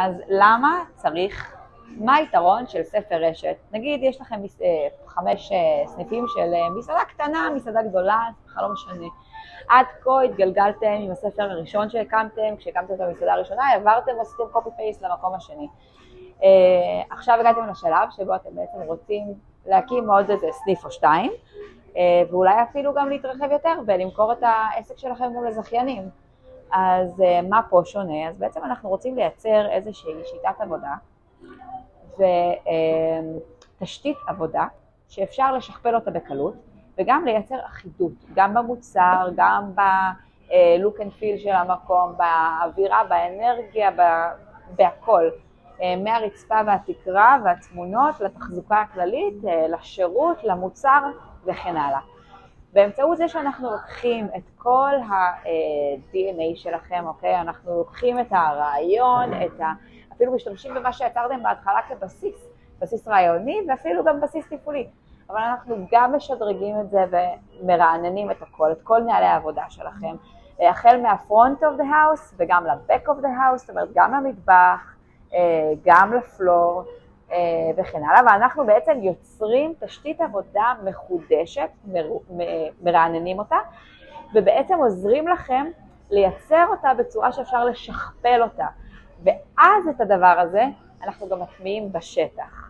אז למה צריך, מה היתרון של ספר רשת? נגיד יש לכם 5 סניפים של מסעדה קטנה, מסעדה גדולה, לא משנה. עד כה התגלגלתם עם הספר הראשון שהקמתם, כשהקמתם את המסעדה הראשונה, העברתם ועשיתם קופי פייסט למקום השני. עכשיו הגעתם לשלב שבו אתם בעצם רוצים להקים עוד איזה סניף או 2, ואולי אפילו גם להתרחב יותר ולמכור את העסק שלכם גם לזכיינים. אז מה פה שונה? אז בעצם אנחנו רוצים לייצר איזושהי שיטת עבודה ותשתית עבודה שאפשר לשכפל אותה בקלות, וגם לייצר אחידות, גם במוצר, גם בלוק אנד פיל של המקום, באווירה, באנרגיה, בהכל. מהרצפה והתקרה והתמונות לתחזוקה הכללית, לשירות, למוצר וכן הלאה. באמצעות זה שאנחנו לוקחים את כל ה-DNA שלכם, אוקיי? אנחנו לוקחים את הרעיון, אפילו משתמשים במה שיצרתם בהתחלה כבסיס, בסיס רעיוני ואפילו גם בסיס טיפולי. אבל אנחנו גם משדרגים את זה ומרעננים את הכל, את כל נהלי העבודה שלכם. החל מה-front of the house וגם ל-back of the house, זאת אומרת גם למטבח, גם לפלור וכן הלאה. ואנחנו בעצם יוצרים תשתית עבודה מחודשת, מרעננים אותה, ובעצם עוזרים לכם לייצר אותה בצורה שאפשר לשכפל אותה. ואז את הדבר הזה אנחנו גם מטמיעים בשטח.